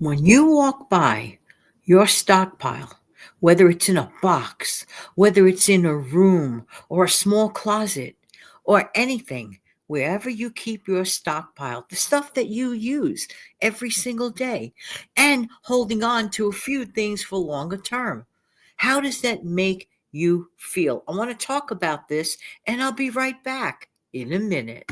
When you walk by your stockpile, whether it's in a box, whether it's in a room or a small closet or anything, wherever you keep your stockpile, the stuff that you use every single day, and holding on to a few things for longer term, how does that make you feel? I want to talk about this, and I'll be right back in a minute.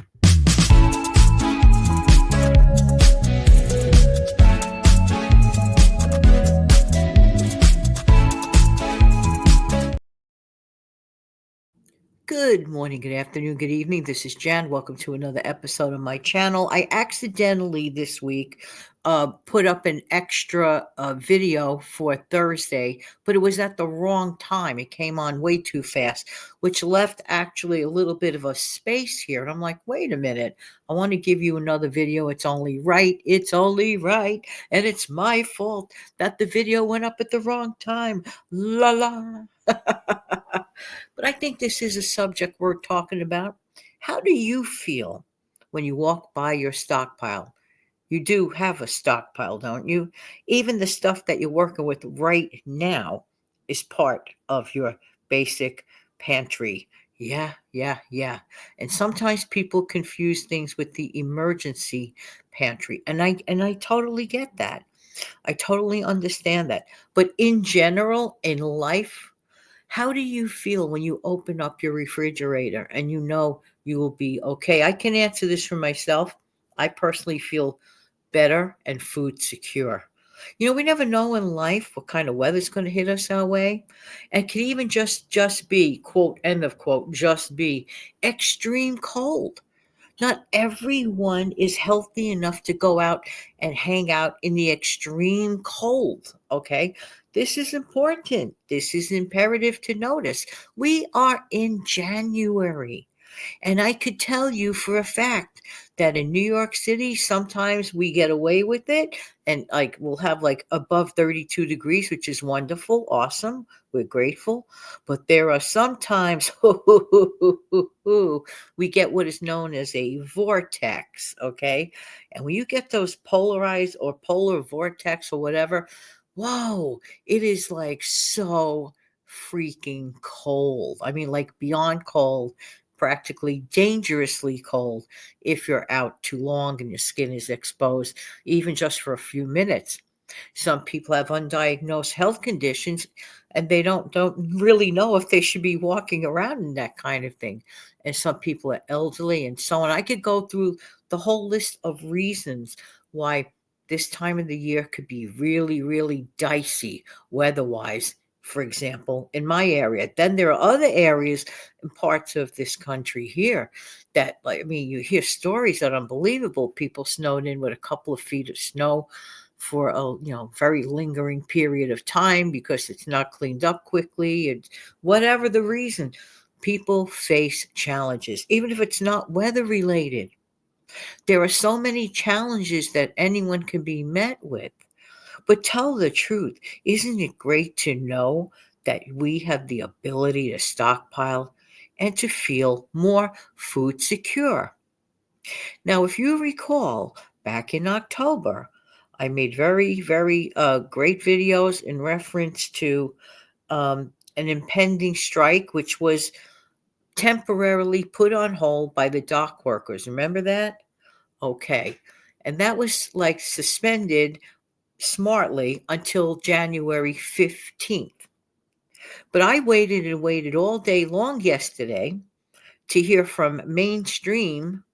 Good morning, good afternoon, good evening. This is Jan. Welcome to another episode of my channel. I accidentally this week put up an extra video for Thursday, but it was at the wrong time. It came on way too fast, which left actually a little bit of a space here. And I'm like, wait a minute, I want to give you another video. It's only right. It's only right. And it's my fault that the video went up at the wrong time. La la. But I think this is a subject worth talking about. How do you feel when you walk by your stockpile? You do have a stockpile, don't you? Even the stuff that you're working with right now is part of your basic pantry. Yeah, yeah, yeah. And sometimes people confuse things with the emergency pantry. And I totally get that. I totally understand that. But in general, in life, how do you feel when you open up your refrigerator and you know you will be okay? I can answer this for myself. I personally feel better and food secure. We never know in life what kind of weather's going to hit us our way. And can even just be, quote, end of quote, just be extreme cold. Not everyone is healthy enough to go out and hang out in the extreme cold, okay? This is important. This is imperative to notice. We are in January. And I could tell you for a fact that in New York City, sometimes we get away with it and like we'll have like above 32 degrees, which is wonderful, awesome. We're grateful. But there are sometimes we get what is known as a vortex, okay? And when you get those polarized or polar vortex or whatever, whoa, it is like so freaking cold. I mean, like beyond cold, practically dangerously cold if you're out too long and your skin is exposed, even just for a few minutes. Some people have undiagnosed health conditions and they don't really know if they should be walking around in that kind of thing. And some people are elderly and so on. I could go through the whole list of reasons why this time of the year could be really, really dicey weather-wise, for example, in my area. Then there are other areas and parts of this country here that, like, I mean, you hear stories that are unbelievable. People snowed in with a couple of feet of snow for a very lingering period of time because it's not cleaned up quickly, and whatever the reason, people face challenges even if it's not weather related. There are so many challenges that anyone can be met with. But tell the truth, isn't it great to know that we have the ability to stockpile and to feel more food secure? Now, if you recall, back in October, I made very, very great videos in reference to an impending strike, which was temporarily put on hold by the dock workers. Remember that? Okay. And that was like suspended smartly until January 15th. But I waited and waited all day long yesterday to hear from mainstream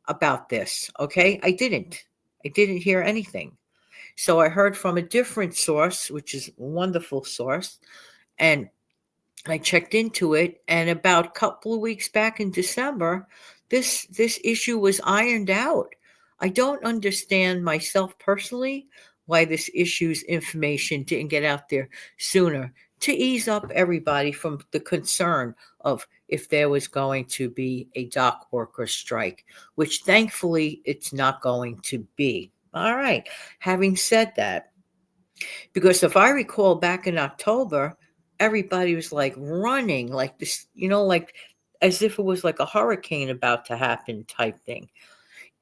about this. Okay. I didn't hear anything. So I heard from a different source, which is a wonderful source, and I checked into it. And about a couple of weeks back in December, this issue was ironed out. I don't understand myself personally why this issue's information didn't get out there sooner to ease up everybody from the concern of if there was going to be a dock worker strike, which thankfully it's not going to be. All right. Having said that, because if I recall back in October, everybody was like running, like this, like as if it was like a hurricane about to happen type thing.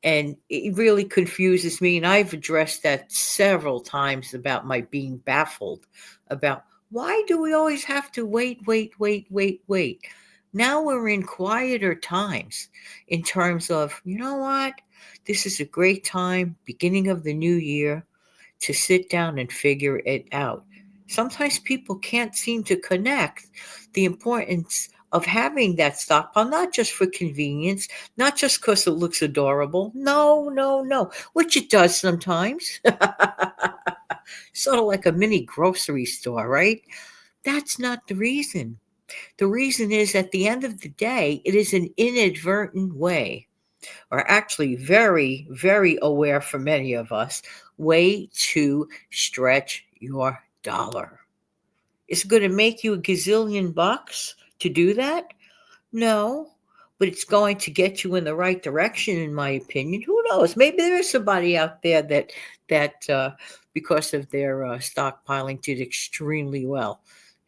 And it really confuses me, and I've addressed that several times about my being baffled about why do we always have to wait, wait, wait, wait, wait. Now we're in quieter times in terms of, you know what? This is a great time, beginning of the new year, to sit down and figure it out. Sometimes people can't seem to connect the importance of having that stockpile, not just for convenience, not just because it looks adorable. No, no, no, which it does sometimes. Sort of like a mini grocery store, right? That's not the reason. The reason is at the end of the day, it is an inadvertent way, or actually very, very aware for many of us, way to stretch your dollar. It's going to make you a gazillion bucks to do that? No, but it's going to get you in the right direction, in my opinion. Who knows? Maybe there's somebody out there that because of their stockpiling, did extremely well.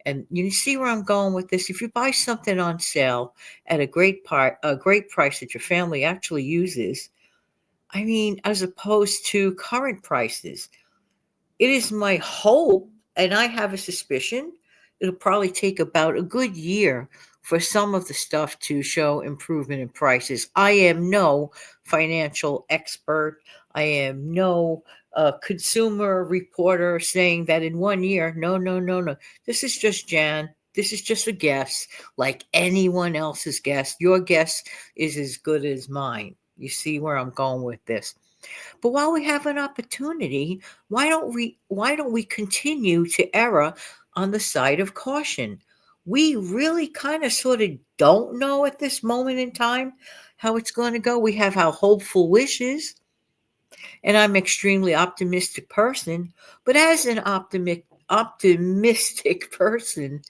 And you see where I'm going with this. If you buy something on sale at a great price that your family actually uses, I mean, as opposed to current prices, it is my hope, and I have a suspicion, it'll probably take about a good year for some of the stuff to show improvement in prices. I am no financial expert. I am no consumer reporter saying that in 1 year. No, no, no, no. This is just Jan. This is just a guess, like anyone else's guess. Your guess is as good as mine. You see where I'm going with this. But while we have an opportunity, why don't we continue to err on the side of caution? We really kind of sort of don't know at this moment in time how it's going to go. We have our hopeful wishes, and I'm an extremely optimistic person. But as an optimistic person,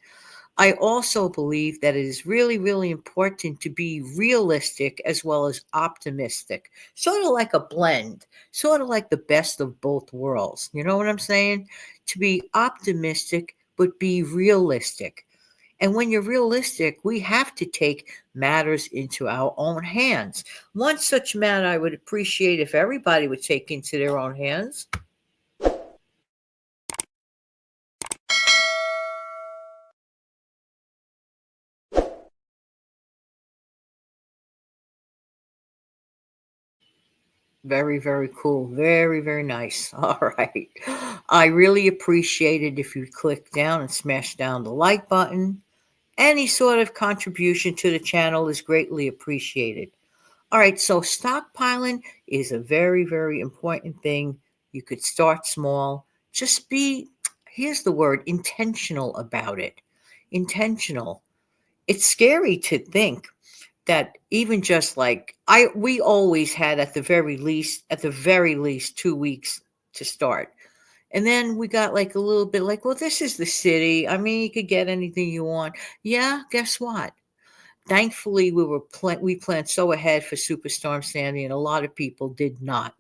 I also believe that it is really, really important to be realistic as well as optimistic, sort of like a blend, sort of like the best of both worlds. You know what I'm saying? To be optimistic, but be realistic. And when you're realistic, we have to take matters into our own hands. One such matter I would appreciate if everybody would take into their own hands. Very, very cool. Very, very nice. All right. I really appreciate it if you click down and smash down the like button. Any sort of contribution to the channel is greatly appreciated. All right. So, stockpiling is a very, very important thing. You could start small. Just be, here's the word, intentional about it. Intentional. It's scary to think that even just like we always had at the very least 2 weeks to start, and then we got like a little bit like, well, this is the city, I mean, you could get anything you want. Yeah, guess what? Thankfully we planned so ahead for Superstorm Sandy, and a lot of people did not.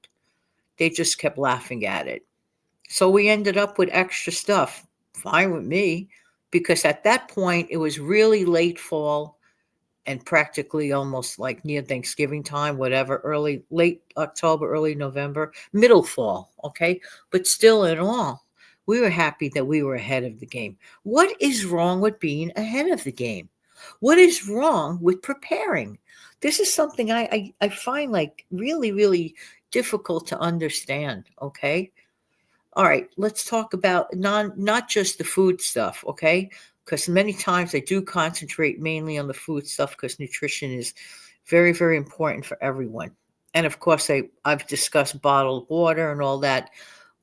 They just kept laughing at it, so we ended up with extra stuff. Fine with me, because at that point it was really late fall and practically almost like near Thanksgiving time, whatever, early, late October, early November, middle fall. Okay. But still, in all, we were happy that we were ahead of the game. What is wrong with being ahead of the game? What is wrong with preparing? This is something I find like really, really difficult to understand. Okay. All right, let's talk about not just the food stuff, okay? Because many times I do concentrate mainly on the food stuff because nutrition is very, very important for everyone. And of course, I've discussed bottled water and all that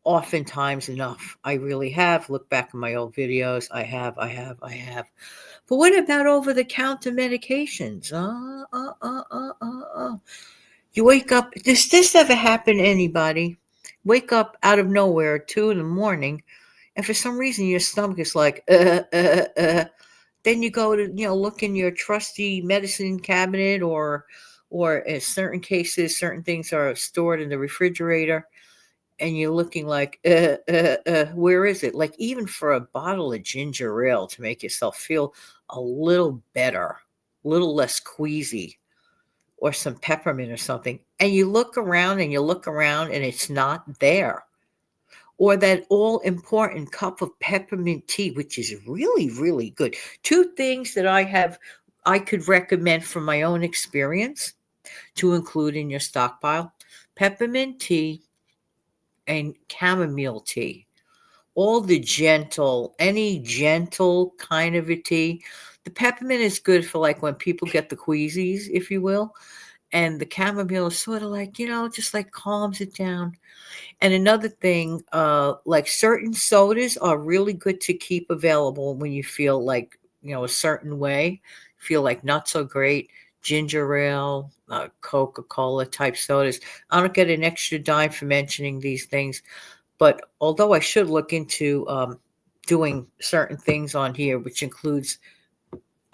oftentimes enough. I really have. Look back in my old videos. I have. But what about over the counter medications? You wake up. Does this ever happen to anybody? Wake up out of nowhere at 2 in the morning, and for some reason your stomach is like, Then you go to, look in your trusty medicine cabinet, or in certain cases, certain things are stored in the refrigerator, and you're looking like, where is it? Like even for a bottle of ginger ale to make yourself feel a little better, a little less queasy. or some peppermint or something, and you look around and you look around and it's not there. Or that all important cup of peppermint tea, which is really, really good. Two things that I could recommend from my own experience to include in your stockpile: peppermint tea and chamomile tea. All the gentle, any gentle kind of a tea. The peppermint is good for like when people get the queasies, if you will. And the chamomile is sort of like, just like calms it down. And another thing, like certain sodas are really good to keep available when you feel like, a certain way, feel like not so great. Ginger ale, Coca-Cola type sodas. I don't get an extra dime for mentioning these things, but although I should look into doing certain things on here, which includes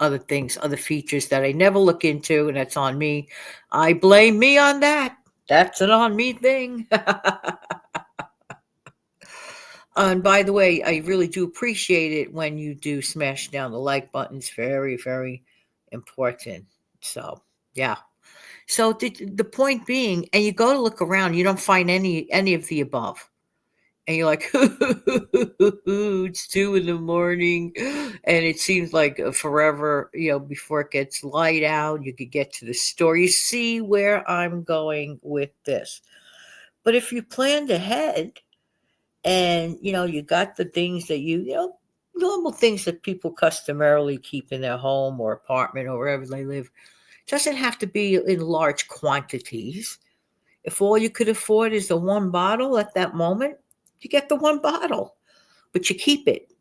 other things, other features that I never look into, and that's on me. I blame me on that. That's an on me thing. And by the way, I really do appreciate it when you do smash down the like button. It's very, very important. So, yeah. So the point being, and you go to look around, you don't find any of the above. And you're like, it's 2 in the morning, and it seems like forever, before it gets light out, you could get to the store. You see where I'm going with this. But if you planned ahead and, you got the things that normal things that people customarily keep in their home or apartment or wherever they live, doesn't have to be in large quantities. If all you could afford is the one bottle at that moment, you get the one bottle, but you keep it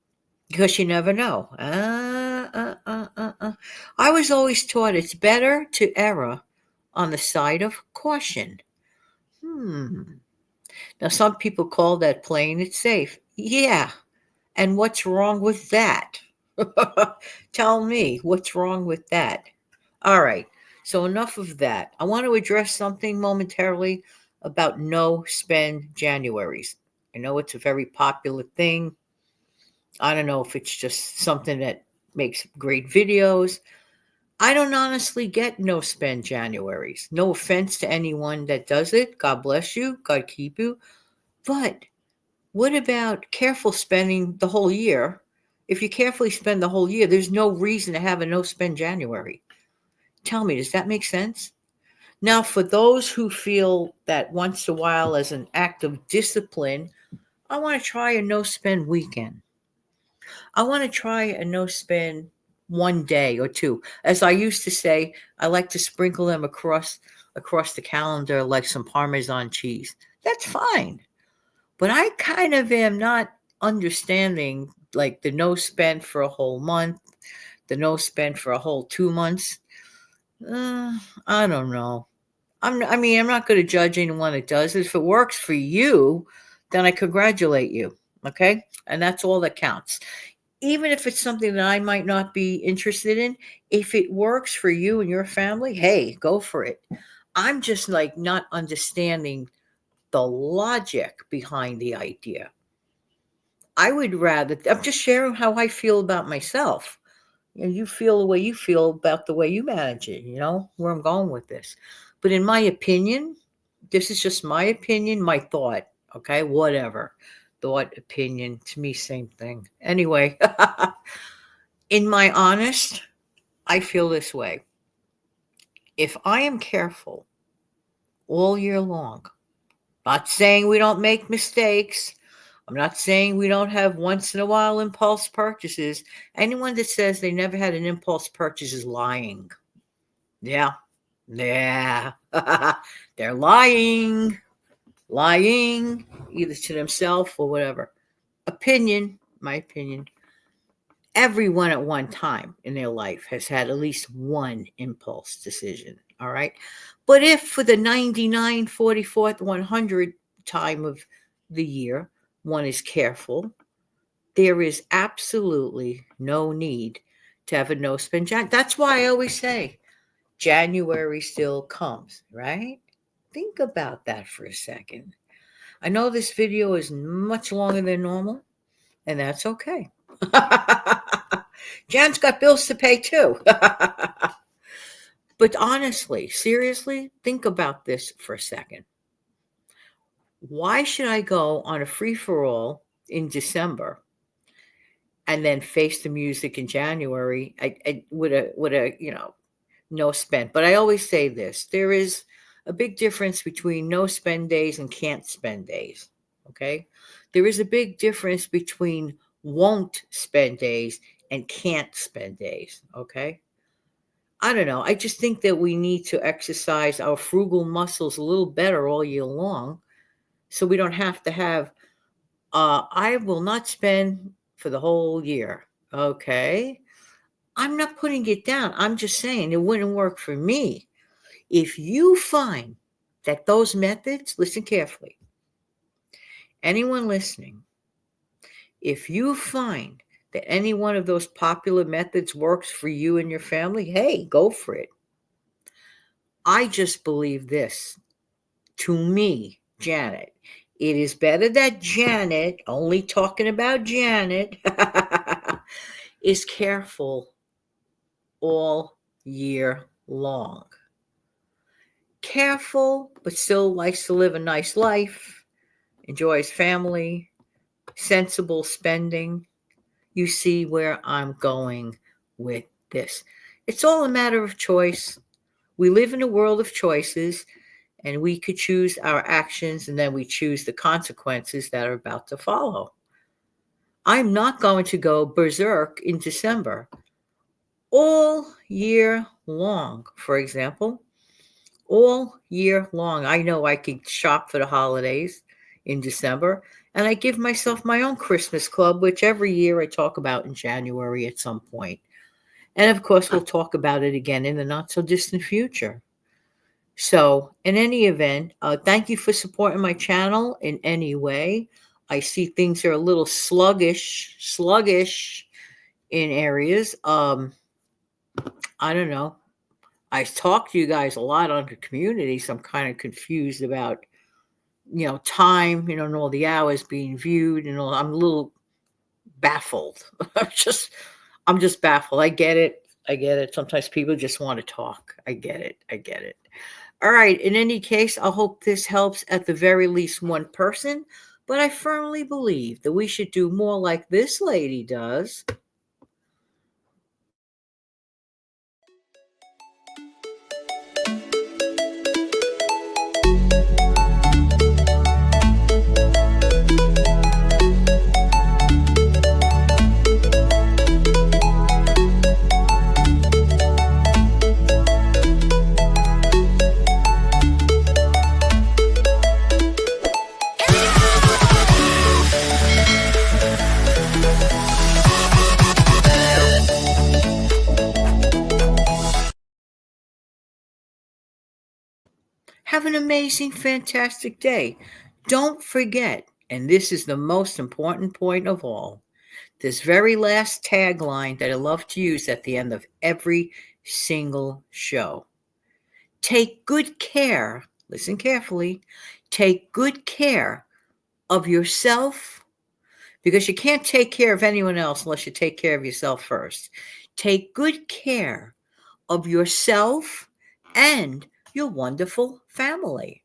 because you never know. I was always taught it's better to err on the side of caution. Hmm. Now, some people call that playing it safe. Yeah. And what's wrong with that? Tell me, what's wrong with that? All right. So, enough of that. I want to address something momentarily about no spend Januaries. I know it's a very popular thing. I don't know if it's just something that makes great videos. I don't honestly get no spend Januaries. No offense to anyone that does it. God bless you. God keep you. But what about careful spending the whole year? If you carefully spend the whole year, there's no reason to have a no spend January. Tell me, does that make sense? Now, for those who feel that once in a while, as an act of discipline, I want to try a no spend weekend. I want to try a no spend one day or two. As I used to say, I like to sprinkle them across the calendar like some Parmesan cheese. That's fine. But I kind of am not understanding like the no spend for a whole month, the no spend for a whole 2 months. I don't know. I'm not going to judge anyone that does it. If it works for you, then I congratulate you. Okay. And that's all that counts. Even if it's something that I might not be interested in, if it works for you and your family, hey, go for it. I'm just like not understanding the logic behind the idea. I'm just sharing how I feel about myself. You feel the way you feel about the way you manage it, where I'm going with this. But in my opinion, this is just my opinion, my thought, okay? Whatever. Thought, opinion, to me, same thing. Anyway, in my honest, I feel this way. If I am careful all year long, not saying we don't make mistakes, I'm not saying we don't have once in a while impulse purchases. Anyone that says they never had an impulse purchase is lying. Yeah. Yeah. They're lying. Lying either to themselves or whatever. My opinion. Everyone at one time in their life has had at least one impulse decision. All right. But if for the 99, 44th, 100 time of the year, one is careful, there is absolutely no need to have a no spend Jan. That's why I always say January still comes, right? Think about that for a second. I know this video is much longer than normal, and that's okay. Jan's got bills to pay too. But But honestly, seriously, think about this for a second. Why should I go on a free for all in December and then face the music in January with a no spend? But I always say this: there is a big difference between no spend days and can't spend days. Okay, there is a big difference between won't spend days and can't spend days. Okay, I don't know. I just think that we need to exercise our frugal muscles a little better all year long so we don't have to have, I will not spend for the whole year. Okay. I'm not putting it down. I'm just saying it wouldn't work for me. If you find that those methods, listen carefully, anyone listening, if you find that any one of those popular methods works for you and your family, hey, go for it. I just believe this. To me, Janet, it is better that Janet, only talking about Janet, is careful all year long. Careful, but still likes to live a nice life, enjoys family, sensible spending. You see where I'm going with this. It's all a matter of choice. We live in a world of choices, and we could choose our actions and then we choose the consequences that are about to follow. I'm not going to go berserk in December. All year long, for example, all year long, I know I could shop for the holidays in December, and I give myself my own Christmas club, which every year I talk about in January at some point. And of course, we'll talk about it again in the not so distant future. So, in any event, thank you for supporting my channel in any way. I see things are a little sluggish in areas. I don't know. I talk to you guys a lot on the community, so I'm kind of confused about time, and all the hours being viewed, and all. I'm a little baffled. I'm just baffled. I get it. I get it. Sometimes people just want to talk. I get it. I get it. All right. In any case, I hope this helps at the very least one person. But I firmly believe that we should do more like this lady does. Have an amazing, fantastic day. Don't forget, and this is the most important point of all, this very last tagline that I love to use at the end of every single show. Take good care, listen carefully, take good care of yourself because you can't take care of anyone else unless you take care of yourself first. Take good care of yourself and your wonderful family.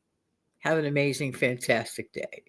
Have an amazing, fantastic day.